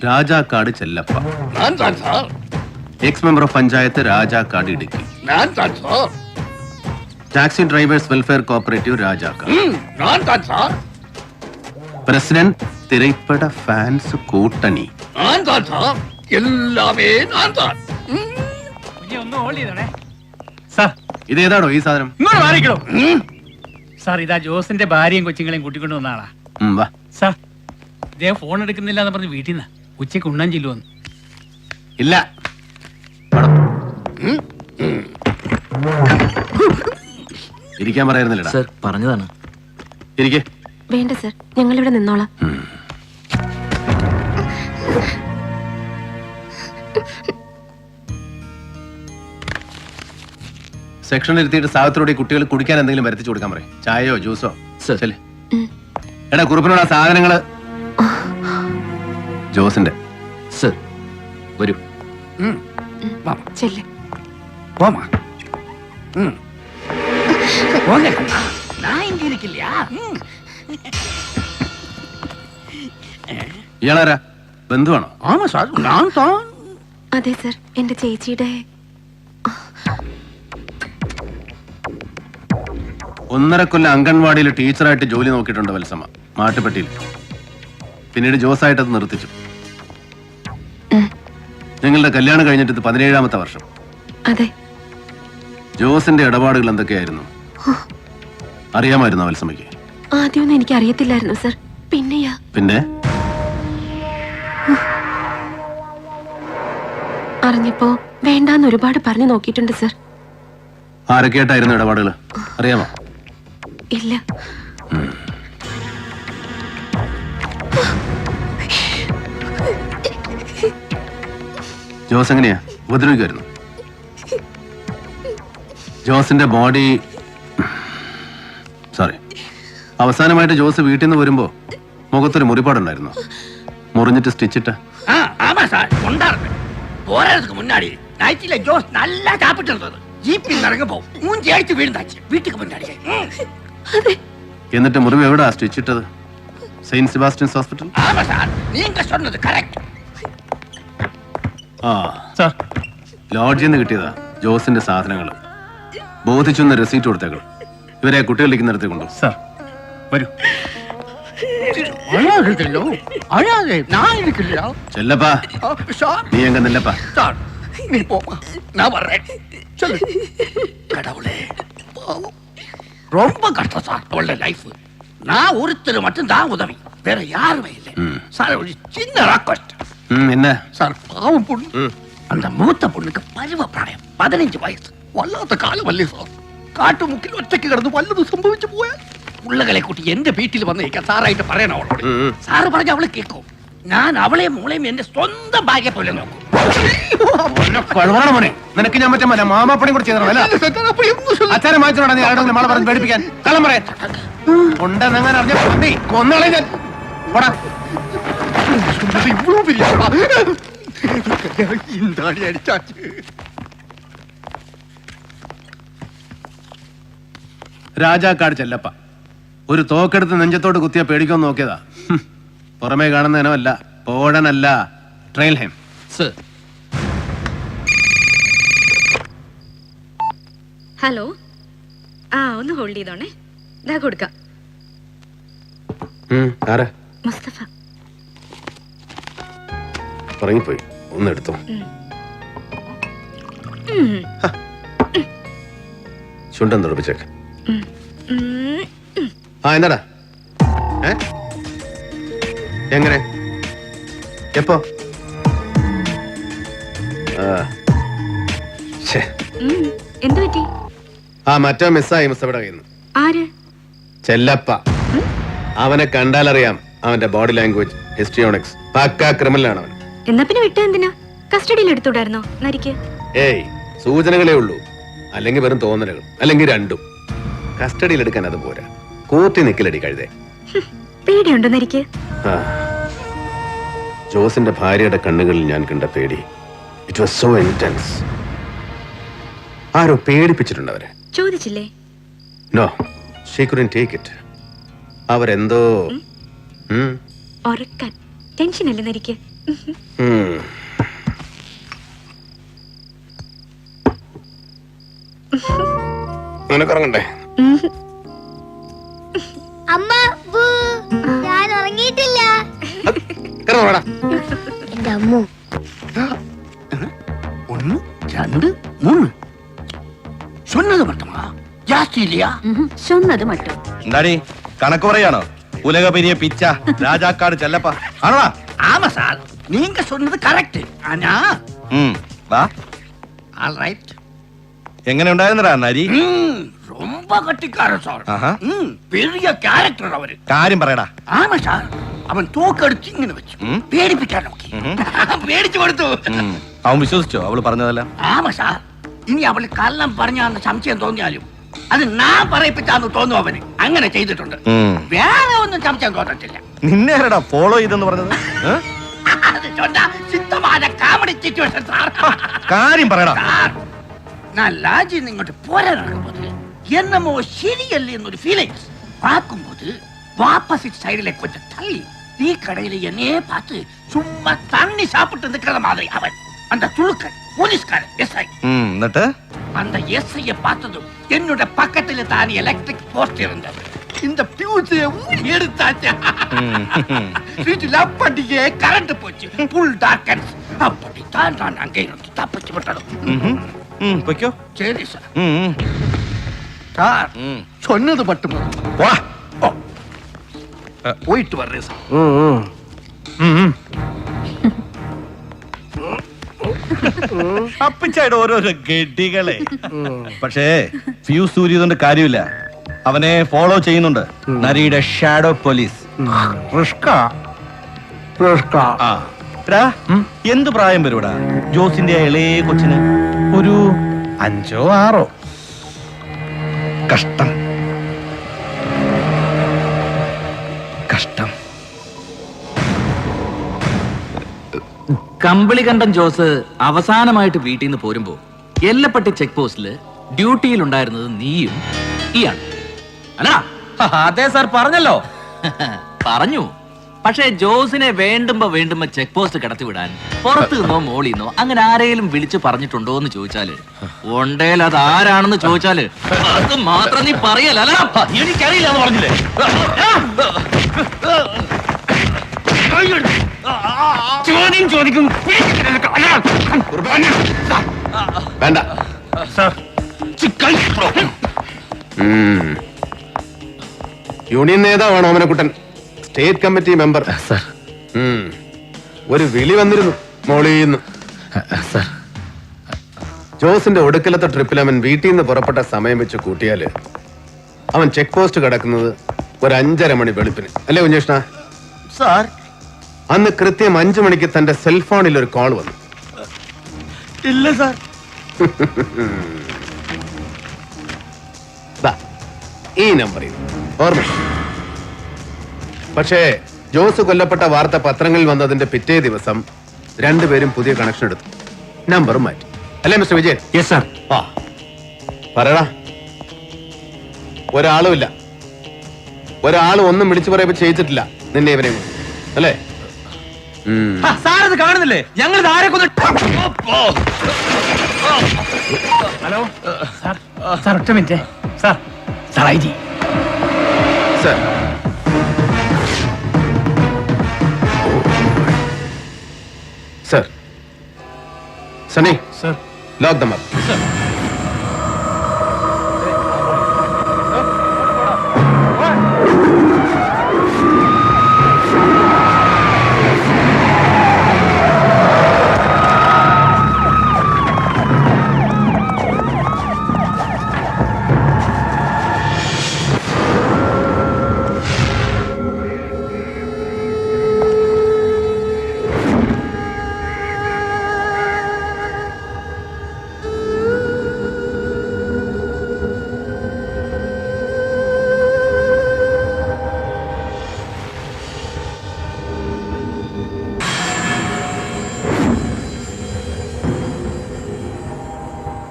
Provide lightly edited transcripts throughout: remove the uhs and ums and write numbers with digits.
രാജാക്കാട് ചെല്ലപ്പ, ഞാൻ താൻ sir. X member of panchayat Rajakkad Idukki, ഞാൻ താൻ sir. Taxi drivers welfare cooperative Rajakkad, ഞാൻ താൻ സാർ. പ്രസിഡന്റ് തിരൈപ്പട ഫാൻസ് കൂട്ടണി, ഞാൻ താൻ സാർ. എല്ലാമേ ഞാൻ താൻ. ഇതേതാണോ ഈ സാധനം? ഇങ്ങോട്ട് മാറിക്കണോ സാർ? ഇതാ ജോസിന്റെ ഭാര്യയും കൊച്ചുങ്ങളെയും കൂട്ടിക്കൊണ്ട് വന്ന ആളാ വാ. സാർ, ഇദ്ദേഹം ഫോൺ എടുക്കുന്നില്ല എന്ന് പറഞ്ഞ് വീട്ടിൽ നിന്ന് ഉച്ചയ്ക്ക് ഉണ്ണാൻ ചെല്ലുവന്നു. ഇല്ല, ഇരിക്കാൻ പറയായിരുന്നില്ലടാ. സർ പറഞ്ഞതാണ്. ഇരിക്കേ. വേണ്ട സർ, ഞങ്ങൾ ഇവിടെ നിന്നോളാം. സെക്ഷനിൽ ഇരുത്തിയിട്ട് സാഹത്തിലൂടെ കുട്ടികൾ കുടിക്കാൻ എന്തെങ്കിലും വരുത്തിച്ചു കൊടുക്കാൻ പറയും. ചായയോ ജ്യൂസോ. ചെല്ലേ. എടാ കുറുപ്പിനോട് ആ സാധനങ്ങള്. ജോസിന്റെ. സർ വരൂ. ചെല്ല്. ഇയാളാരാ? ബന്ധുവാണോ? അതെ സർ, എന്റെ ചേച്ചിയുടെ. 1.5 കൊല്ലം അംഗൻവാടിയിൽ ടീച്ചറായിട്ട് ജോലി നോക്കിയിട്ടുണ്ട് വത്സമ്മ, മാട്ടുപ്പെട്ടിയിൽ. പിന്നീട് ജോസായിട്ട് അത് നിർത്തിച്ചു. നിങ്ങളുടെ കല്യാണം കഴിഞ്ഞിട്ട് ഇത് 17ാമത്തെ വർഷം. അതെ. ജോസിന്റെ ഇടപാടുകൾ എന്തൊക്കെയായിരുന്നു അറിയാമായിരുന്നോ വത്സമ്മയ്ക്ക്? ആദ്യമൊന്നും എനിക്ക് അറിയത്തില്ലായിരുന്നു സർ. പിന്നെയാ. പിന്നെ അറിഞ്ഞപ്പോ വേണ്ടാന്ന് ഒരുപാട് പറഞ്ഞു നോക്കിയിട്ടുണ്ട് സർ. ആരൊക്കെയായിട്ടായിരുന്നു ഇടപാടുകൾ അറിയാമോ? ഇല്ല. ജോസ് എങ്ങനെയാ ഉപദ്രവിക്കുമായിരുന്നു? ജോസിന്റെ ബോഡി സോറി അവസാനമായിട്ട് ജോസ് വീട്ടിൽ നിന്ന് വരുമ്പോ മുഖത്തൊരു മുറിപ്പാടുണ്ടായിരുന്നു. മുറിഞ്ഞിട്ട് സ്റ്റിച്ചിട്ട്. போறதுக்கு முன்னாடி நைட்டில ஜோஸ் நல்லா சாப்பிட்டு இருந்தது. ஜீப்பில் இறங்கப்போ மூஞ்சி அடிச்சு வீழ்ந்தாச்சு வீட்டுக்கு முன்னாடி. എന്നിട്ട് മുറിവ് എവിടാ സ്റ്റിച്ചിട്ടത്? Saint Sebastian's hospital. ஆமா சார், நீங்க சொன்னது கரெக்ட். ആ സാർ, ലോഡ്ജിൽ നിന്ന് കിട്ടിയതാ ജോസിന്റെ സാധനങ്ങൾ. ബോധിച്ചൊന്ന് റെസീറ്റ് കൊടുത്തേക്കൾ. ഇവരെ കുട്ടികളിലേക്ക് നിർത്തി കൊണ്ടു. സാർ വരൂ. அழாதோ அழாதே, நான் இருக்கலையா? ചെല്ലപ്പാ, சார் നീ എങ്ക നില്ലപ്പാ. சார் நீ போமா, நான் வர்றேன். சொல்லு. கடவுளே, பாவம். ரொம்ப கஷ்டம் சார் அவளோட லைஃப். நான் ஒருத்தர் மட்டும் தான் உதவி, வேற யாருமே இல்லை சார். ஒரு சின்ன ராக்கஸ்ட் என்ன சார், பாவம் பொண்ணு. அந்த மூத்த பொண்ணுக்கு பருவ பிராயம் 15 வயசு. വല്ലാത്ത കാലമല്ലേ സാർ. കാട്ടുമുക്കിൽ ഒറ്റയ്ക്ക് കിടന്ന് വല്ലതും സംഭവിച്ചു പോയാൽ ഉള്ളകളെ കൂട്ടി എന്റെ വീട്ടിൽ വന്നേക്കാൻ സാറായിട്ട് പറയണം അവളോട്. സാറ് പറഞ്ഞ അവള് കേൾക്കും. ഞാൻ അവളെയും മോളെയും എന്റെ സ്വന്തം ഭാര്യ പോലെ നോക്കും. നിനക്ക് ഞാൻ മറ്റേ മാമാപ്പണി കൂടെ ചെയ്തോ? അച്ഛനെ മാറ്റിനോടാ നീ ആരോടെങ്കിലും മാളെ പറഞ്ഞ് പേടിപ്പിക്കാൻ? കള്ളം പറയാൻ ഉണ്ടെന്നങ്ങനെ അറിഞ്ഞ കൊന്നാളെ ഞാൻ. രാജാക്കാട് ചെല്ലപ്പ ഒരു തോക്കെടുത്ത് നെഞ്ചത്തോട് കുത്തിയ പേടിക്കൊന്ന് നോക്കിയതാ. പുറമേ കാണുന്നതിനല്ല, പോഴനല്ല, ട്രെയിൽഹൈം. സർ. ഹലോ. ഒന്ന് ഹോൾഡ് ചെയ്തോണേ, ഇതാ കൊടുക്കാം. മുസ്തഫ ഉറങ്ങിപ്പോയി, ഒന്ന് എടുത്തോ. ചുണ്ടൻ തുറപ്പിച്ചേക്ക്. എന്താടാ? എങ്ങനെ? എപ്പോ? എന്ത് പറ്റി? മറ്റോ മിസ്സായി മുസ്തഫയുടെ കയ്യിൽ നിന്ന്. ആര്? ചെല്ലപ്പ. അവനെ കണ്ടാലറിയാം അവന്റെ ബോഡി ലാംഗ്വേജ്, ഹിസ്ട്രിയോണിക്സ്. പക്കാ ക്രിമിനൽ ആണ് അവൻ. എന്നാ പിന്നെ വിട്ട എന്തിനാ? കസ്റ്റഡിയിൽ എടുത്തുകൂടായിരുന്നോ നരിക്ക്? ഏയ്, സൂചനകളേ ഉള്ളൂ, അല്ലെങ്കിൽ വെറും തോന്നലുകൾ, അല്ലെങ്കിൽ രണ്ടും. കസ്റ്റഡിയിൽ എടുക്കാൻ അത് പോരാ, കൂത്തി നിക്കലടി കഴുതേ. പേടിയുണ്ടോ നരിക്ക്? ജോസിന്റെ ഭാര്യയുടെ കണ്ണുകളിൽ ഞാൻ കണ്ട പേടി, ഇറ്റ് വാസ് സോ ഇന്റൻസ്. ആരോ പേടിപ്പിച്ചിട്ടുണ്ട് അവരെ. ചോദിച്ചില്ലേ? No, she couldn't take it. അവരെന്തോ ഉറക്കാൻ ടെൻഷൻ അല്ലെന്ന് എനിക്ക്. നിനക്കിറങ്ങണ്ടേ? അമ്മ ഞാൻ ഉറങ്ങിയിട്ടില്ല. എന്റെ അമ്മു. 1 2 3 சொன்னது மட்டுமா? ஜாஸ்தி இல்லையா? சொன்னது மட்டுം. എന്താടി കണക്ക് പറയാണോ? ഉലക പെരിയ പിച്ച രാജാക്കാട് ചെല്ലപ്പ ആണോ? ஆமா சார், நீங்க சொன்னது கரெக்ட். ஆனா വാ. All right. എങ്ങനെ ഉണ്ടായിരുന്നടാ നരി? ரொம்ப கட்டிக்காரன் சார். ஆஹா. பெரிய கேரக்டர் அவரு. കാര്യം പറയടാ. ஆமா சார், അവൻ തോക്കെടുത്ത് ഇങ്ങനെ വെച്ചു പേടിപ്പിക്കാൻ നോക്കി. പേടിച്ചു കൊടുത്തു. അവൻ വിശ്വസിച്ചോ അവള് പറഞ്ഞതെല്ലാം? ആമാ സാർ, ഇനി അവള് കള്ളം പറഞ്ഞാന്ന് സംശയം തോന്നിയാലും അത് ഞാൻ പറയിപ്പിച്ചാന്ന് തോന്നും അവന്. അങ്ങനെ ചെയ്തിട്ടുണ്ട്. വേറെ ഒന്നും സംശയം തോന്നത്തില്ല. നിന്നെ ആരടാ ഫോളോ ചെയ്തെന്ന് പറഞ്ഞത്? അത് ചൊന്നാ സിദ്ധമായ കാമഡി സിറ്റുവേഷൻ സാർ. കാര്യം പറയടാ. ഞാൻ ലാജിൽ ഇങ്ങോട്ട് പോരാൻ നടക്കുമ്പോൾ എന്നമോ ശരിയല്ലേ എന്നൊരു ഫീലിങ്സ് பார்க்கும்போது ஆப்போசிட் சைடுல கொஞ்சம் தள்ளி டீ கடையில என்னையே பார்த்து சும்மா தண்ணி சாப்பிட்டு இருக்கிற மாதிரி அவன் அந்த துளுக்கன் போலீஸ்காரன் எஸ்ஐ. എന്നിട്ട് அந்த எஸ்ஐய பார்த்ததும் என்னோட பக்கத்துல தான் எலக்ட்ரிக் போஸ்ட் இருந்தது. இந்த பியூஸை எடுத்தாச்சு. வீட்டுல அப்படியே கரண்ட் போச்சு. ஃபுல் டார்க்கன்ஸ். அப்படித்தான் நான் அங்கே இருந்து தப்பிச்சு விட்டதும். പൊയ്ക്കോ. சரி சார். சார் சொன்னது மட்டும் വാ. போயிட்டு வர்றேன் சார். അപ്പിച്ചായിട്ട് ഓരോരോ ഗഡികളെ. പക്ഷേ ഫ്യൂസ് ഊരിയതുകൊണ്ട് കാര്യമില്ല. അവനെ ഫോളോ ചെയ്യുന്നുണ്ട് നരിയുടെ ഷാഡോ പോലീസ്. എന്ത് പ്രായം വരുവിടാ ജോസിന്റെ ഇളയ കൊച്ചിന്? ഒരു 5 6. കഷ്ടം കഷ്ടം. കമ്പിളി കണ്ടൻ ജോസ് അവസാനമായിട്ട് വീട്ടിൽ നിന്ന് പോരുമ്പോ എല്ലപ്പെട്ടി ചെക്ക് പോസ്റ്റില് ഡ്യൂട്ടിയിൽ ഉണ്ടായിരുന്നത് നീയും ഈയാണ് അല്ലടാ? അതെ സാർ പറഞ്ഞല്ലോ. പറഞ്ഞു. പക്ഷേ ജോസിനെ വേണ്ടുമ്പോ ചെക്ക് പോസ്റ്റ് കടത്തി വിടാൻ പുറത്തു നിന്നോ മോളിൽ നിന്നോ അങ്ങനെ ആരെങ്കിലും വിളിച്ചു പറഞ്ഞിട്ടുണ്ടോ എന്ന് ചോദിച്ചാല് ഉണ്ടേൽ അത് ആരാണെന്ന് ചോദിച്ചാല് അത് മാത്രം നീ പറയല്ല. എനിക്കറിയില്ല എന്ന് പറഞ്ഞില്ലേ? ചോദ്യം ചോദിക്കും. വേണ്ട. യൂണിയൻ നേതാവാണ് ഓമനക്കുട്ടൻ, സ്റ്റേറ്റ് കമ്മിറ്റി മെമ്പർ. ഒരു വിളി വന്നിരുന്നു മോളീന്ന്. ജോസിന്റെ ഒടുക്കലത്തെ ട്രിപ്പിൽ അവൻ വീട്ടിൽ നിന്ന് പുറപ്പെട്ട സമയം വെച്ച് കൂട്ടിയാല് അവൻ ചെക്ക് പോസ്റ്റ് കിടക്കുന്നത് ഒരു 5:30 മണി വെളുപ്പിന് അല്ലേ കുഞ്ഞേഷ്ണ? സാർ അന്ന് കൃത്യം 5 മണിക്ക് തന്റെ സെൽഫോണിൽ ഒരു കോൾ വന്നു. ഇല്ല സാർ. ഈ നമ്പറിൽ ഓർമ്മ. പക്ഷേ ജോസ് കൊല്ലപ്പെട്ട വാർത്ത പത്രങ്ങളിൽ വന്നതിന്റെ പിറ്റേ ദിവസം രണ്ടുപേരും പുതിയ കണക്ഷൻ എടുത്തു, നമ്പറും മാറ്റി. അല്ലേ മിസ്റ്റർ വിജയൻ? Yes sir. പറയടാ. ഒരാളുമില്ല, ഒരാളും ഒന്നും വിളിച്ചു പറയുമ്പോ ചെയ്യിച്ചിട്ടില്ല നിന്നെ ഇവരെ, അല്ലേ? സാറത് കാണുന്നില്ലേ? ഞങ്ങൾ ആരെ ഹലോ സാർ. സാർ ഒറ്റ minute sir. Sir I G sir. Sir. Sunny sir. Lock dum up.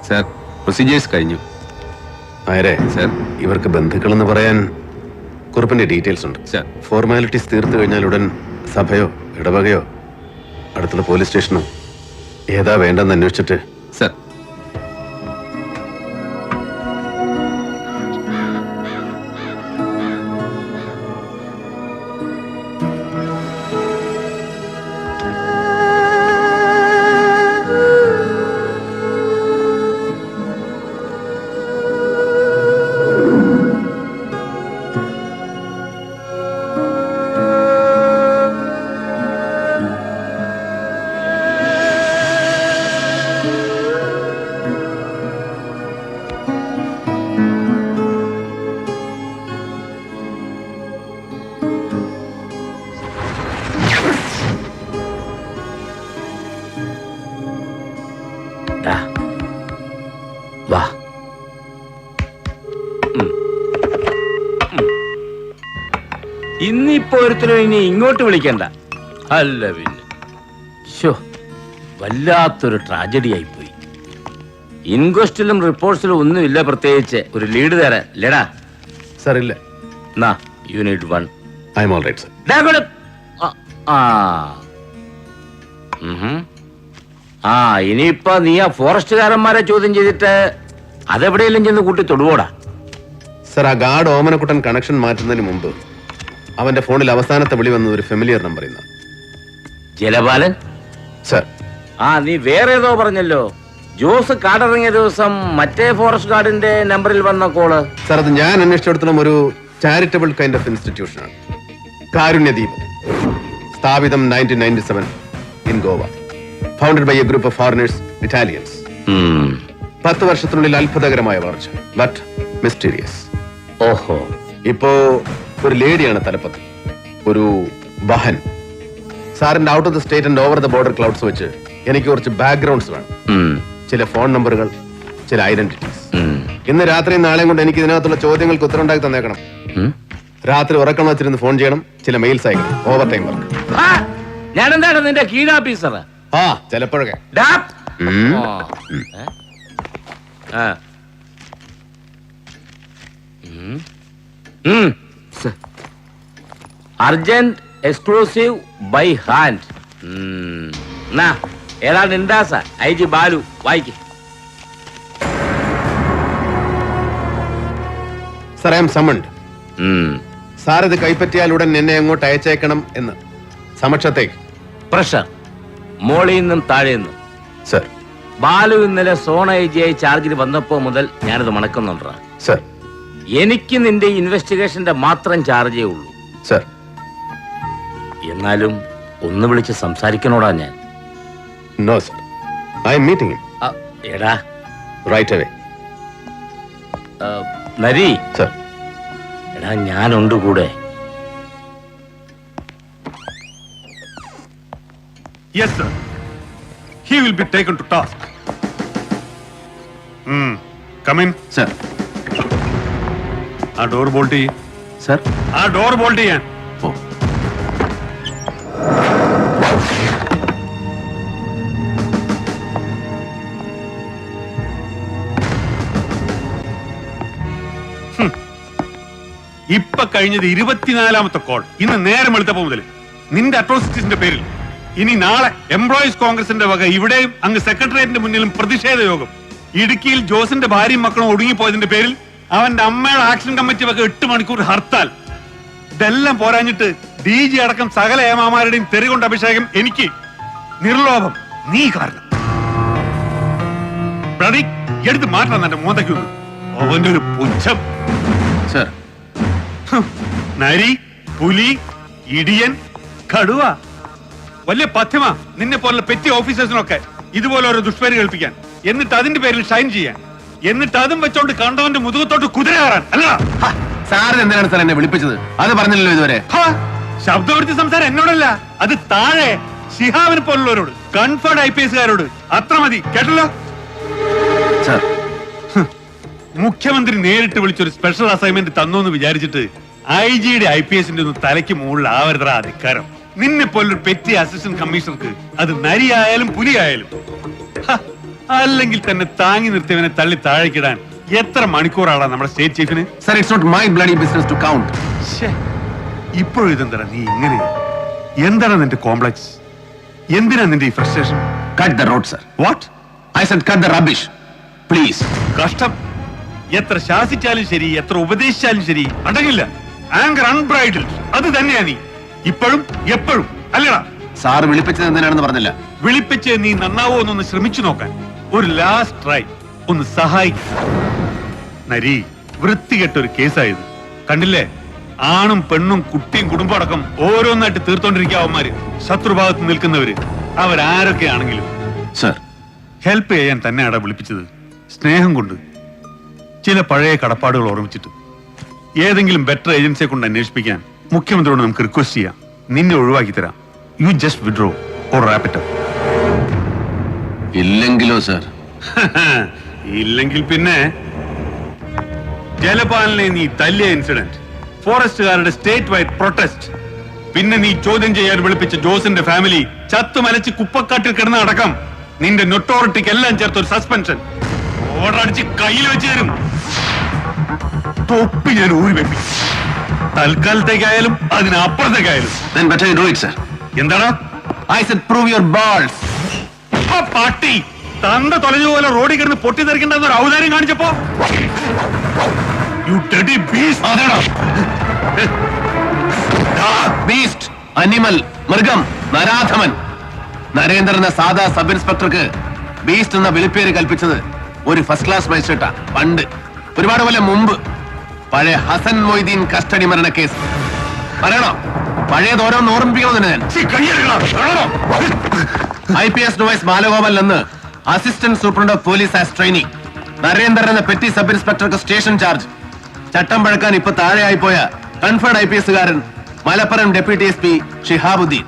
Sir, procedures കഴിഞ്ഞു. ആരെ സാർ, ഇവർക്ക് ബന്ധുക്കളെന്ന് പറയാൻ കുറിപ്പിന്റെ ഡീറ്റെയിൽസ് ഉണ്ട്. ഫോർമാലിറ്റീസ് തീർത്തു കഴിഞ്ഞാൽ ഉടൻ സഭയോ ഇടവകയോ അടുത്തുള്ള പോലീസ് സ്റ്റേഷനോ ഏതാ വേണ്ടെന്ന് അന്വേഷിച്ചിട്ട് സർ. വാ. ഇന്നിപ്പോ ഒരുത്തരും ഇനി ഇങ്ങോട്ട് വിളിക്കണ്ട. അല്ല പിന്നെ ശോ, വല്ലാത്തൊരു ട്രാജഡി ആയിപ്പോയി. ഇൻക്വസ്റ്റിലും റിപ്പോർട്ട്സിലും ഒന്നുമില്ല പ്രത്യേകിച്ച് ഒരു ലീഡ് തരാൻ. ലെടാ സാർ ഇല്ല. Unit 1. I am all right sir. ഇനിയിപ്പോ നീ ആ ഫോറസ്റ്റുകാരന്മാരെ ചോദ്യം ചെയ്തിട്ട് അതെവിടെയെങ്കിലും ചെന്ന് കൂട്ടി തൊടുവോടാ. സർ, ആ ഗാർഡ് ഓമനക്കുട്ടൻ കണക്ഷൻ മാറ്റുന്നതിന് മുമ്പ് അവന്റെ ഫോണിൽ അവസാനത്തെ വിളി വന്നത് ഒരു ഫെമിലിയർ നമ്പർ ഇന്ന്. ജലപാലൻ സർ. നീ വേറെ ഏതോ പറഞ്ഞല്ലോ. ജോസ് കാടിറങ്ങിയ ദിവസം മറ്റേ ഫോറസ്റ്റ് ഗാർഡിന്റെ നമ്പറിൽ വന്ന കോള്. സർ, അത് ഞാൻ അന്വേഷിച്ചിടത്തോളം ഒരു ചാരിറ്റബിൾ കൈൻഡ് ഓഫ് ഇൻസ്റ്റിറ്റ്യൂഷനാണ്. കാരുണ്യദീപം, സ്ഥാപിതം 1997 in Goa. Founded by a group of foreigners, Italians. 10 വർഷത്തിനുള്ളിൽ അത്ഭുതകരമായ വളർച്ച, ബട്ട് മിസ്റ്റീരിയസ്. ഓഹോ. ഇപ്പോ ഒരു ലേഡിയാണ് തലപ്പത്ത്, ഒരു ബഹൻ. സാറിന്റെ out of the state and over the border clouds വെച്ച് എനിക്ക് കുറച്ച് ബാക്ക്ഗ്രൗണ്ട്സ് വേണം. ചില ഫോൺ നമ്പറുകൾ, ചില ഐഡന്റിറ്റീസ്. ഇന്ന് രാത്രിയും നാളെയും കൊണ്ട് എനിക്ക് ഇതിനകത്തുള്ള ചോദ്യങ്ങൾക്ക് ഉത്തരം ഉണ്ടാക്കി തന്നേക്കണം. രാത്രി ഉറക്കം വെച്ചിരുന്ന് ഫോൺ ചെയ്യണം, ചില മെയിൽസ് അയക്കണം, ഓവർ ടൈം വർക്ക്. ഞാൻ എന്താണ് നിന്റെ കീഴാഫീസർ? ചിലപ്പോഴൊക്കെ. Urgent exclusive by hand. ഏതാണ് ഇൻഡാസ IG ബാലു, വായിക്ക്. Sir, I am summoned. Sir ഇത് കൈപ്പറ്റിയാൽ ഉടൻ എന്നെ അങ്ങോട്ട് അയച്ചേക്കണം എന്ന്. സമക്ഷത്തേക്ക്. പ്രഷർ മോളിൽ നിന്നും താഴെ നിന്നും. സർ. ബാലു ഇന്നലെ സോൺ IG ചാർജിൽ വന്നപ്പോ മുതൽ ഞാനിത് മണക്കുന്നുണ്ടാ. സർ. എനിക്ക് നിന്റെ ഇൻവെസ്റ്റിഗേഷന്റെ മാത്രം ചാർജേ ഉള്ളൂ. സർ. എന്നാലും ഒന്ന് വിളിച്ച് സംസാരിക്കണോടാ ഞാൻ. No sir, I am meeting him. എടാ, റൈറ്റ് അവേ. നരി. സർ. എടാ, ഞാനുണ്ട് കൂടെ. Yes, sir. He will be taken to task. Come in. Sir. ആ ഡോർ ബോൾട്ട് ചെയ്യ്. സർ. ആ ഡോർ ബോൾട്ട് ചെയ്യാൻ. ഇപ്പൊ കഴിഞ്ഞത് 24ാമത്തെ കോൾ. ഇന്ന് നേരം വെളുത്തപ്പോ മുതൽ നിന്റെ അട്രോസിറ്റീസിന്റെ പേരിൽ ഇനി നാളെ എംപ്ലോയീസ് കോൺഗ്രസിന്റെ വക ഇവിടെയും അങ്ങ് സെക്രട്ടേറിയറ്റിന്റെ മുന്നിലും പ്രതിഷേധ യോഗം. ഇടുക്കിയിൽ ജോസിന്റെ ഭാര്യയും മക്കളും ഒടുങ്ങിപ്പോയതിന്റെ പേരിൽ അവന്റെ അമ്മയുടെ ആക്ഷൻ കമ്മിറ്റി വക 8 മണിക്കൂർ ഹർത്താൽ. ഇതെല്ലാം പോരാഞ്ഞിട്ട് DG അടക്കം സകല ഏമാമാരുടെയും തെറികൊണ്ട് അഭിഷേകം എനിക്ക്. നിർലോഭം നീ കാരണം. പ്രതി എടുത്ത് മാറ്റണം എന്റെ മോന്തയ്ക്കൊന്ന്. അവന്റെ ഒരു പുച്ഛം. സർ. നരി, പുലി, ഇടിയൻ, കടുവ. വലിയ പഥ്യമാ നിന്നെ പോലുള്ള പെറ്റി ഓഫീസേഴ്സിനൊക്കെ ഇതുപോലെ ഓരോ ദുഷ്പേര് കേൾപ്പിക്കാൻ, എന്നിട്ട് അതിന്റെ പേരിൽ ഷൈൻ ചെയ്യാൻ, എന്നിട്ട് അതും വെച്ചോണ്ട് കണ്ടവന്റെ മുതുകത്തോട്ട് കുതിര കയറാൻ. അല്ല സാറിന് എന്തിനാണ് സാർ എന്നെ വിളിപ്പിച്ചത്? അത് പറഞ്ഞില്ലല്ലോ ഇതുവരെ. ശബ്ദമെടുത്ത് സംസാരം എന്നോടല്ല, അത് താഴെ ശിഹാബിനെ പോലുള്ളവരോട്, കൺഫേർഡ് IPS-കാരോട്. അത്ര മതി, കേട്ടല്ലോ. മുഖ്യമന്ത്രി നേരിട്ട് വിളിച്ചൊരു സ്പെഷ്യൽ അസൈൻമെന്റ് തന്നോന്ന് വിചാരിച്ചിട്ട് IG-യുടെ IPS-ന്റെ ഒന്നും തലയ്ക്ക് മുകളിൽ ആവരുതാ അധികാരം. നിന്നെ പോലൊരു പെറ്റി അസിസ്റ്റന്റ് കമ്മീഷണർക്ക് അത് നരിയായാലും പുലിയായാലും. അല്ലെങ്കിൽ തന്നെ താങ്ങി നിർത്തിയവനെ തള്ളി താഴേക്കിടാൻ എത്ര മണിക്കൂറാണ് നമ്മുടെ സ്റ്റേറ്റ് ചീഫിന്? Sir, it's not my bloody business to count. ഇപ്പോഴും ഇതെന്താ നീ ഇങ്ങനെ? എന്താണ് നിന്റെ കോംപ്ലക്സ്? എന്തിനാ നിന്റെ ഈ frustration? Cut the road sir. What? I said cut the rubbish please. കഷ്ടം. എത്ര ശാസിച്ചാലും ശരി, എത്ര ഉപദേശിച്ചാലും ശരി, അടങ്ങില്ല. ആങ്കർ അൺബ്രൈഡൽഡ്. അത് തന്നെയാ നീ ഇപ്പോഴും എപ്പോഴും, അല്ലടാ? സാർ വിളിപ്പിച്ചത് എന്തിനാണെന്ന് പറഞ്ഞില്ല. വിളിപ്പിച്ച് നീ നന്നാവോ എന്നൊന്ന് ശ്രമിച്ചു നോക്കാൻ, ഒരു ലാസ്റ്റ് ട്രൈ, ഒന്ന് സഹായിക്കും. നരി, വൃത്തികെട്ടൊരു കേസായത് കണ്ടില്ലേ? ആണും പെണ്ണും കുട്ടിയും കുടുംബം അടക്കം ഓരോന്നായിട്ട് തീർത്തോണ്ടിരിക്കാവന്മാര്, ശത്രുഭാഗത്ത് നിൽക്കുന്നവര്, അവരാരൊക്കെയാണെങ്കിലും. സർ, ഹെൽപ്പ് ചെയ്യാൻ തന്നെയാടാ വിളിപ്പിച്ചത്, സ്നേഹം കൊണ്ട്, ചില പഴയ കടപ്പാടുകൾ ഓർമ്മിച്ചിട്ട്. ഏതെങ്കിലും ബെറ്റർ ഏജൻസിയെ കൊണ്ട് അന്വേഷിപ്പിക്കാൻ മുഖ്യമന്ത്രിയോട് നമുക്ക് റിക്വസ്റ്റ് ചെയ്യാം. നിന്നെ ഒഴിവാക്കി തരാം. You just withdraw or wrap it up. ഇല്ലെങ്കിലോ സർ? ഇല്ലെങ്കിൽ പിന്നെ ജലപാലിനെ നീ തല്ലിയ ഇൻസിഡന്റ്, ഫോറസ്റ്റുകാരുടെ സ്റ്റേറ്റ് വൈഡ് പ്രൊട്ടസ്റ്റ്, പിന്നെ നീ ചോദ്യം ചെയ്യാൻ വിളിപ്പിച്ച ജോസിന്റെ ഫാമിലി ചത്തുമലച്ച് കുപ്പക്കാട്ടിൽ കിടന്ന അടക്കം, നിന്റെ നൊട്ടോറിറ്റിക്ക് എല്ലാം ചേർത്ത് ഒരു സസ്പെൻഷൻ ഓർഡർ അടിച്ച് കയ്യിൽ വെച്ച് തരും. തൊപ്പി ഞാൻ ഊരി വെപ്പിക്കും. തൽക്കാലത്തേക്കായാലും അതിനപ്പുറത്തേക്കായാലും. Then better you do it, sir. എന്താടാ? I said prove your balls. ആ പാട്ടി തന്ത തൊലഞ്ഞുപോലെ റോഡിൽ കിടന്ന് പൊട്ടിത്തെറിക്കണ്ടെന്ന് ഒരു ഔദാര്യം കാണിച്ചപ്പോ You dirty beast. Beast, animal, മൃഗം, നരാധമൻ. നരേന്ദ്രൻ എന്ന സാധാ സബ് ഇൻസ്പെക്ടർക്ക് ബീസ്റ്റ് എന്ന വിളിപ്പേര് കൽപ്പിച്ചത് ഒരു ഫസ്റ്റ് ക്ലാസ് മജിസ്ട്രേറ്റാ പണ്ട്, ഒരുപാട് കൊല്ലം മുമ്പ്. പഴയ ഹസൻ മൊയ്തീൻ കസ്റ്റഡി മരണ കേസ് പറയണോ? പഴയത് ഓരോന്ന് ഓർമ്മിപ്പിക്കണമെന്ന് ഞാൻ. IPS നോവൈസ് ബാലഗോപാൽ എന്ന് assistant superintendent of police as trainee. Narendran എന്ന പെറ്റി സബ് ഇൻസ്പെക്ടർക്ക് സ്റ്റേഷൻ ചാർജ്. ചട്ടം പഴക്കാൻ ഇപ്പൊ താഴെയായി പോയ കൺഫേർഡ് IPS കാരൻ മലപ്പുറം ഡെപ്യൂട്ടി SP ഷിഹാബുദ്ദീൻ.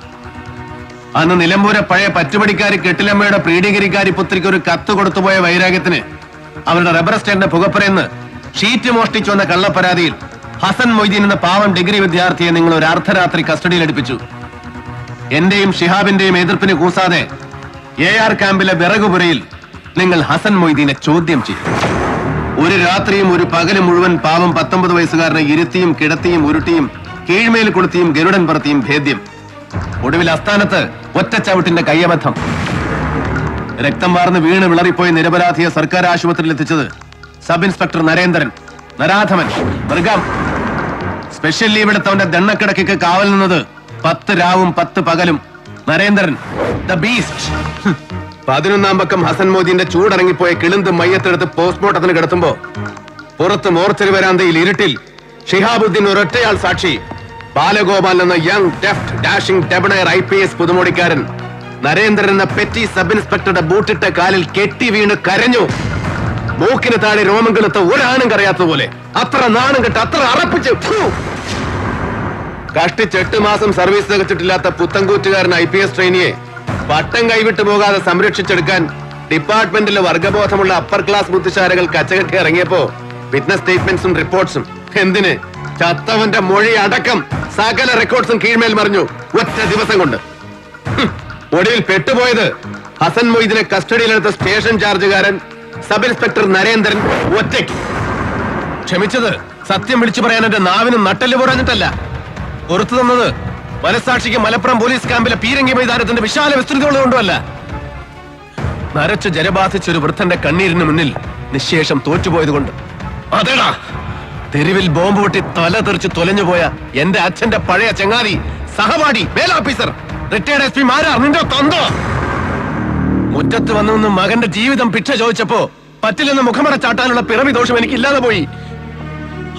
അന്ന് നിലമ്പൂരെ പഴയ പറ്റുപടിക്കാരി കെട്ടിലമ്മയുടെ പ്രീഡിഗിരിക്കാരി പുത്രിക്ക് ഒരു കത്ത് കൊടുത്തുപോയ വൈരാഗ്യത്തിന് അവരുടെ റബ്ബർ സ്റ്റേറ്റിന്റെ പുകപ്പുരയെന്ന് ഷീറ്റ് മോഷ്ടിച്ചു വന്ന കള്ളപ്പരാതിയിൽ ഹസൻ മൊയ്തീൻ എന്ന പാവം ഡിഗ്രി വിദ്യാർത്ഥിയെ നിങ്ങൾ ഒരു അർദ്ധരാത്രി കസ്റ്റഡിയിൽ എടുപ്പിച്ചു. എന്റെയും ഷിഹാബിന്റെയും എതിർപ്പിന് കൂസാതെ AR ക്യാമ്പിലെ വിറകുപുരയിൽ നിങ്ങൾ ഹസൻ മൊയ്തീനെ ചോദ്യം ചെയ്തു. ഒരു രാത്രിയും ഒരു പകലും മുഴുവൻ പാവം 19 വയസ്സുകാരനെ ഇരുത്തിയും കിടത്തിയും ഉരുട്ടിയും കീഴ്മേൽ കൊളുത്തിയും ഗരുഡൻ പറത്തിയും ഭേദ്യം. ഒടുവിൽ അസ്ഥാനത്ത് ഒറ്റച്ചവിട്ടിന്റെ കയ്യബദ്ധം. രക്തം വാർന്ന് വീണ് വിളറിപ്പോയി നിരപരാധിയെ സർക്കാർ ആശുപത്രിയിൽ എത്തിച്ചത് സബ് ഇൻസ്പെക്ടർ നരേന്ദ്രൻ, നരാധമൻ, മൃഗം. സ്പെഷ്യൽ ലീവ് എടുത്തവന്റെ ദണ്ണക്കിടക്ക് കാവൽ നിന്നത് 10 രാവും 10 പകലും നരേന്ദ്രൻ, ദ ബീസ്റ്റ്. 11-ാം പക്കം ഹസൻ മോദിന്റെ ചൂടറങ്ങിപ്പോയ കിളിന്ത് മയ്യത്തെടുത്ത് പോസ്റ്റ്മോർട്ടത്തിന് കിടത്തുമ്പോ പുറത്ത് മോർച്ചറി വരാന്തയിൽ ഇരുട്ടിൽ ഷിഹാബുദ്ദീൻ ഒരൊറ്റയാൾ സാക്ഷി. ബാലഗോപാൽ എന്ന young deft dashing debonair IPS പുതുമോടിക്കാരൻ നരേന്ദ്രൻ എന്ന പെറ്റി സബ് ഇൻസ്പെക്ടറുടെ ബൂട്ടിട്ട കാലിൽ കെട്ടി വീണ് കരഞ്ഞു. മൂക്കിന് താഴെ രോമം കെളുത്ത ഒരാണും കറിയാത്തതുപോലെ, അത്ര നാണം കെട്ട്, അത്ര അറപ്പിച്ച്. കഷ്ടിച്ച് 8 മാസം സർവീസ് തികച്ചിട്ടില്ലാത്ത പുത്തൻകൂറ്റുകാരൻ IPS ട്രെയിനിയെ പട്ടം കൈവിട്ടു പോകാതെ സംരക്ഷിച്ചെടുക്കാൻ ഡിപ്പാർട്ട്മെന്റിലെ വർഗബോധമുള്ള അപ്പർ ക്ലാസ് ബുദ്ധിശാലകൾ കച്ചകെട്ടി ഇറങ്ങിയപ്പോ വിറ്റ്നസ് സ്റ്റേറ്റ്മെന്റ്സും റിപ്പോർട്ട്സും എന്തിന് ചത്തവന്റെ മൊഴി അടക്കം സകല റെക്കോർഡ്സും കീഴ്മേൽ മറിഞ്ഞു ഒറ്റ ദിവസം കൊണ്ട്. ഒടുവിൽ പെട്ടുപോയത് ഹസൻ മൊയ്ദിനെ കസ്റ്റഡിയിലെടുത്ത സ്റ്റേഷൻ ചാർജുകാരൻ സബ് ഇൻസ്പെക്ടർ നരേന്ദ്രൻ ഒറ്റയ്ക്ക്. ക്ഷമിച്ചത് സത്യം വിളിച്ചു പറയാൻ എന്റെ നാവിന് നട്ടല് പറഞ്ഞിട്ടല്ല, പുറത്തു തന്നത് മനസാക്ഷിക്ക് മലപ്പുറം പോലീസ് ക്യാമ്പിലെ പീരങ്കി മൈതാനത്തിന്റെ വിശാല വിസ്തൃതികളുകൊണ്ടുമല്ല. നരച്ചു ജലബാധിച്ച ഒരു വൃദ്ധന്റെ കണ്ണീരിന് മുന്നിൽ നിശേഷം തോറ്റുപോയത് കൊണ്ട്. അതേടാ, തെരുവിൽ ബോംബ് പൊട്ടി തല തെറിച്ച് തൊലഞ്ഞുപോയ എന്റെ അച്ഛന്റെ പഴയ ചങ്ങാതി, സഹപാഠി, മേലോഫീസർ, റിട്ടയർഡ് SP മാരാർ, നിന്റെ തന്തോ മുറ്റത്ത് വന്നു നിന്ന് മകന്റെ ജീവിതം ഭിക്ഷ ചോദിച്ചപ്പോ പറ്റില്ലെന്ന് മുഖമട ചാട്ടാനുള്ള പിറവി ദോഷം എനിക്ക് ഇല്ലാതെ പോയി.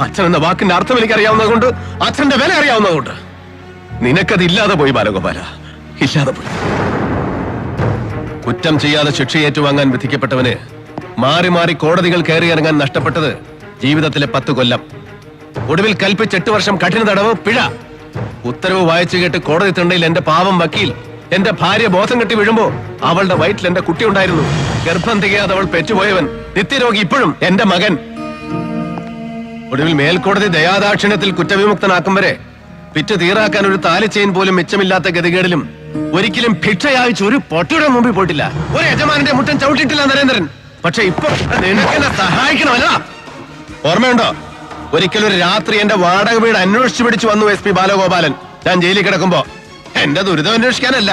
അച്ഛൻ എന്ന വാക്കിന്റെ അർത്ഥം എനിക്ക് അറിയാവുന്നത് കൊണ്ട്, അച്ഛന്റെ വില അറിയാവുന്നത് കൊണ്ട്. നിനക്കത് ഇല്ലാതെ പോയി ബാലഗോപാല, ഇല്ലാതെ പോയി. കുറ്റം ചെയ്യാതെ ശിക്ഷ ഏറ്റുവാങ്ങാൻ വിധിക്കപ്പെട്ടവന് മാറി മാറി കോടതികൾ കയറി ഇറങ്ങാൻ നഷ്ടപ്പെട്ടത് ജീവിതത്തിലെ 10 കൊല്ലം. ഒടുവിൽ കൽപ്പിച്ച് 8 വർഷം കഠിന തടവ്, പിഴ. ഉത്തരവ് വായിച്ചു കേട്ട് കോടതി തിണ്ടയിൽ എന്റെ പാവം വക്കീൽ എന്റെ ഭാര്യ ബോധം കെട്ടി വീഴുമ്പോ അവളുടെ വയറ്റിൽ എന്റെ കുട്ടി ഉണ്ടായിരുന്നു. ഗർഭം തികയാതെ അവൾ പെറ്റുപോയവൻ, നിത്യരോഗി ഇപ്പോഴും എന്റെ മകൻ. ഒടുവിൽ മേൽക്കോടതി ദയാദാക്ഷിണ്യത്തിൽ കുറ്റവിമുക്തനാക്കും വരെ പിറ്റ് തീറാക്കാൻ ഒരു താലി ചെയിൻ പോലും മിച്ചമില്ലാത്ത ഗതികേടിലും ഒരിക്കലും ഭിക്ഷയായിച്ച് ഒരു പൊട്ടിയുടെ മുമ്പിൽ പോയിട്ടില്ല. ഒരു യജമാനന്റെ മുട്ടൻ ചവിട്ടിട്ടില്ല നരേന്ദ്രൻ. പക്ഷെ ഇപ്പൊ നിനക്കെന്നെ സഹായിക്കണമല്ല. ഓർമ്മയുണ്ടോ ഒരിക്കലും ഒരു രാത്രി എന്റെ വാടക വീട് അന്വേഷിച്ചു പിടിച്ചു വന്നു SP ബാലഗോപാലൻ. ഞാൻ ജയിലിൽ കിടക്കുമ്പോ എന്റെ ദുരിതം അന്വേഷിക്കാനല്ല,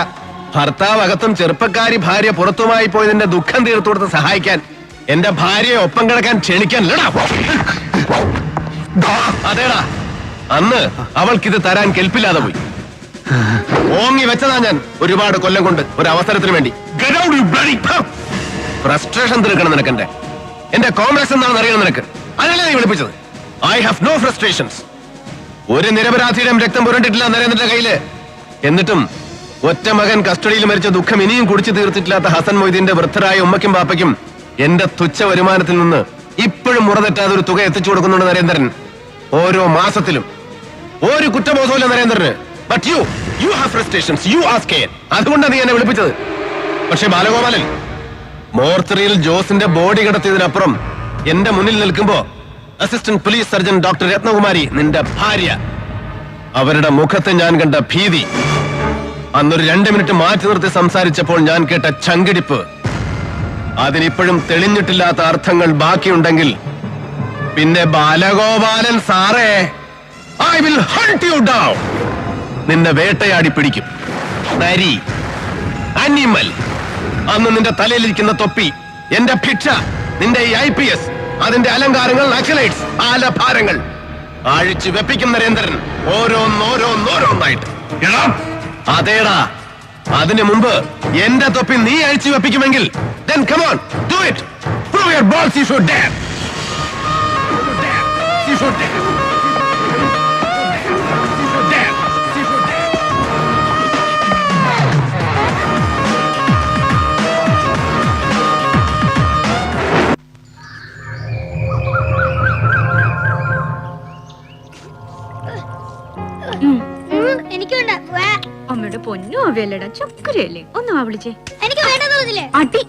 ഭർത്താവ് അകത്തും ചെറുപ്പക്കാരി ഭാര്യ പുറത്തുമായി പോയതിന്റെ ദുഃഖം തീർത്തു കൊടുത്ത് സഹായിക്കാൻ, എന്റെ ഭാര്യയെ ഒപ്പം കിടക്കാൻ ക്ഷണിക്കാൻ. അതേടാ, അന്ന് അവൾക്കിത് തരാൻ കെൽപ്പില്ലാതെ പോയി. ഓങ്ങി വെച്ചതാ ഞാൻ ഒരുപാട് കൊല്ലം കൊണ്ട് ഒരു അവസരത്തിന് വേണ്ടി. ഫ്രസ്ട്രേഷൻ തീർക്കണം നിനക്കെന്റെ. എന്റെ കോംപ്ലക്സ് എന്താണെന്ന് അറിയണം നിനക്ക്. അതിനല്ലേ നീ വിളിപ്പിച്ചത്? I have no frustrations. ഒരു നിരപരാധിയുടെയും രക്തം പുരണ്ടിട്ടില്ല നരേന്ദ്രന്റെ കയ്യില്. എന്നിട്ടും ഒറ്റ മകൻ കസ്റ്റഡിയിൽ മരിച്ച ദുഃഖം ഇനിയും കുടിച്ചു തീർത്തിട്ടില്ലാത്ത ഹസൻ മൊയ്തീന്റെ വൃദ്ധരായ ഉമ്മയ്ക്കും പാപ്പയ്ക്കും എന്റെ തുച്ഛ വരുമാനത്തിൽ നിന്ന് ഇപ്പോഴും മുറതെറ്റാതെ ഒരു തുക എത്തിച്ചു കൊടുക്കുന്നുണ്ട് നരേന്ദ്രൻ. ഓരോ മാസത്തിലും ഒരു കുറ്റബോധമില്ല നരേന്ദ്രന്. But you have frustrations, you are scared. അതുകൊണ്ടാണ് നീ എന്നെ വിളിപ്പിച്ചത്. പക്ഷെ ബാലഗോപാലൻ, മോർച്ചറിയിൽ ജോസിന്റെ ബോഡി കിടത്തിയതിനപ്പുറം എന്റെ മുന്നിൽ നിൽക്കുമ്പോ assistant police surgeon doctor Ratnakumari, നിന്റെ ഭാര്യ, അവരുടെ മുഖത്ത് ഞാൻ കണ്ട ഭീതി, അന്നൊരു 2 മിനിറ്റ് മാറ്റി നിർത്തി സംസാരിച്ചപ്പോൾ ഞാൻ കേട്ട ചങ്കിടിപ്പ്, അതിനിപ്പോഴും തെളിഞ്ഞിട്ടില്ലാത്ത അർത്ഥങ്ങൾ ബാക്കിയുണ്ടെങ്കിൽ പിന്നെ ബാലഗോപാലൻ സാറേ, I will hunt you down. നിന്നെ വേട്ടയാടി പിടിക്കും. നരി, അനിമൽ. അന്ന് നിന്റെ തലയിലിരിക്കുന്ന തൊപ്പി, എന്റെ ഭിക്ഷ, നിന്റെ ഈ IPS, അതിന്റെ അലങ്കാരങ്ങൾ, നക്സലൈറ്റ്സ്, ആലഭാരങ്ങൾ അഴിച്ചു വെപ്പിക്കും നരേന്ദ്രൻ, ഓരോന്നോരോന്നോരോന്നായിട്ട്. അതേടാ, അതിനു മുമ്പ് എന്റെ തൊപ്പി നീ അഴിച്ചു വെപ്പിക്കുമെങ്കിൽ then come on, do it. Prove your balls, you should dare. You should dare. എനിക്കുണ്ട്. അമ്മയുടെ പൊന്നു അവയല്ലടാ, ചക്കരയല്ലേ. ഒന്ന് വാ വിളിച്ചേ. എനിക്ക് വേണ്ടെന്ന് പറഞ്ഞില്ലേ? അടി.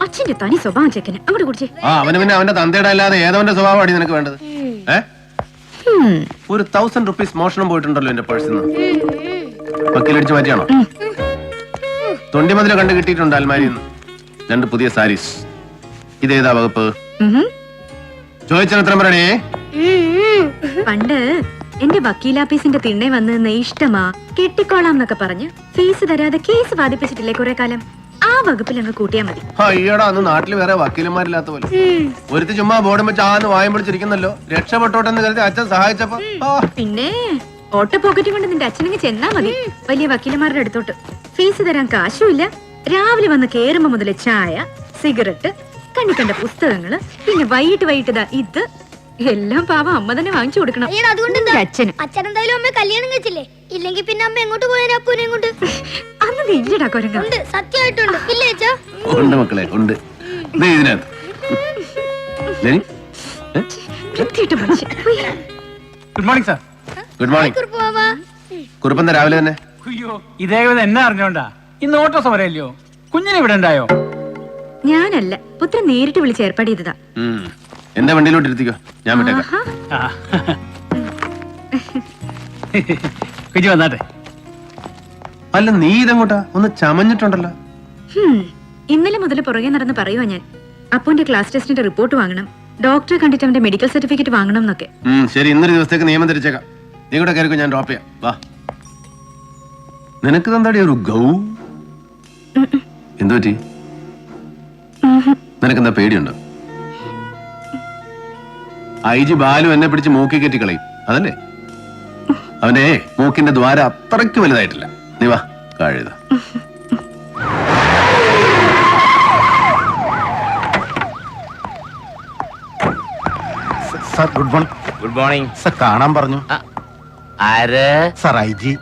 അച്ഛന്റെ തനി സ്വഭാവം ചെക്കന്. അങ്ങോട്ട് കുടിച്ചേ. അവന് പിന്നെ അവന്റെ തന്തയുടെ അല്ലാതെ ഏതവന്റെ സ്വഭാവം അടി നിനക്ക് വേണ്ടത്? ഒരു 1000 rupees മോഷണം പോയിട്ടുണ്ടല്ലോ എന്റെ പേഴ്സിൽ നിന്ന്. വക്കീലടിച്ച് മാറ്റിയാണോ? തൊണ്ടിമതിലെ കണ്ടു കിട്ടിയിട്ടുണ്ട് അൽമാരിയിൽ നിന്ന് 2 പുതിയ സാരീസ്. ഇതേതാ വകുപ്പ്? ചോദിച്ചാൽ പറയണേ. പണ്ട് എന്റെ വക്കീലാപ്പീസിന്റെ തിണ്ണെ വന്ന് നിന്ന് ഇഷ്ടമാ കെട്ടിക്കോളാം എന്നൊക്കെ പറഞ്ഞ് ഫീസ് തരാതെ കേസ് വാദിപ്പിച്ചിട്ടില്ലേ കുറെ കാലം? ആ വകുപ്പിൽ അങ്ങ് കൂട്ടിയാ മതി. അയ്യോടാ, അന്ന് നാട്ടിൽ വേറെ വക്കീലന്മാരില്ലാത്ത പോലെ. ഒരുത്തി ചുമ്മാ ബോർഡും വെച്ച് ആന്ന് വായം വിളിച്ചിരിക്കുന്നല്ലോ. രക്ഷപ്പെട്ടോട്ടെന്ന് കരുതി അച്ഛൻ സഹായിച്ചപ്പോ പിന്നെ ഓട്ടോ പോക്കറ്റ് കൊണ്ട് നിന്റെ അച്ഛനെങ്കിൽ ചെന്നാ മതി വലിയ വക്കീലന്മാരുടെ അടുത്തോട്ട്. ഫീസ് തരാൻ കാശുമില്ല. രാവിലെ വന്ന് കേറുമ്പോ മുതല് ചായ, സിഗരറ്റ്, കണ്ണിക്കണ്ട പുസ്തകങ്ങള്, പിന്നെ വൈകിട്ട് ദാ ഇത് എല്ലാം പാവം അമ്മ തന്നെ വാങ്ങിച്ചു കൊടുക്കണം. അച്ഛന് അച്ഛൻ എന്തായാലും അമ്മ കല്യാണം കഴിച്ചില്ലേ? ഇല്ലെങ്കിൽ പിന്നെ അമ്മ എങ്ങോട്ട് പോയാലും അപ്പൂനെ കൊണ്ട് അന്ന് ഇല്ലടാ കൊരങ്ങ. ഉണ്ട്, സത്യമായിട്ടുണ്ട്. ഇല്ലേ അച്ഛാ? ഉണ്ട് മക്കളെ, ഉണ്ട്. ഇതിനകത്ത് good morning sir. Good morning. Kurup മാമാ. കുറുപ്പന്താ രാവിലെ തന്നെ? അയ്യോ, ഇതേകദേശം എന്നെ അറിഞ്ഞോണ്ടാ. ഇന്ന് ഓട്ടോ സമരമല്ലയോ? കുഞ്ഞിനെ ഇവിടെ ഉണ്ടായോ? ഞാനല്ല, പുത്രൻ നേരിട്ട് വിളിച്ച് ഏർപ്പാട് ചെയ്തതാ. എന്റെ വണ്ടിയിലോട്ട് ഇരുത്തിക്കോ, ഞാൻ വിട്ടേക്കാം. കുഞ്ഞു വന്നാട്ടെ. അല്ല, നീ ഇതെങ്ങോട്ടാ? ഒന്ന് ചമഞ്ഞിട്ടുണ്ടല്ലോ. ഇന്നലെ മുതൽ പുറകെ നടന്ന് പറയുവാ ഞാൻ. അപ്പൂന്റെ ക്ലാസ് ടെസ്റ്റിന്റെ റിപ്പോർട്ട് വാങ്ങണം, ഡോക്ടറെ കണ്ടിട്ട് അവന്റെ മെഡിക്കൽ സർട്ടിഫിക്കറ്റ് വാങ്ങണം എന്നൊക്കെ. ശരി, ഇന്നൊരു ദിവസത്തേക്ക് നിയമം തിരിച്ചേക്കാം. നീ കൂടെ കയറിക്കോ, ഞാൻ ഡ്രോപ്പ് ചെയ്യാം. വാ. നിനക്ക് തന്താടി ഒരു ഗൗ? എന്തു പറ്റി? നിനക്കെന്താ പേടിയുണ്ടോ? IG ബാലു എന്നെ പിടിച്ച് മൂക്കി കെട്ടി കളയും, അതല്ലേ? അവന്റെ മൂക്കിന്റെ ദ്വാരം അത്രയ്ക്ക് വലുതായിട്ടില്ല. നീ വാ, കഴുത. Sir, good morning. Good morning. Sir, കാണാൻ പറഞ്ഞു. ആര്? Sir, IG.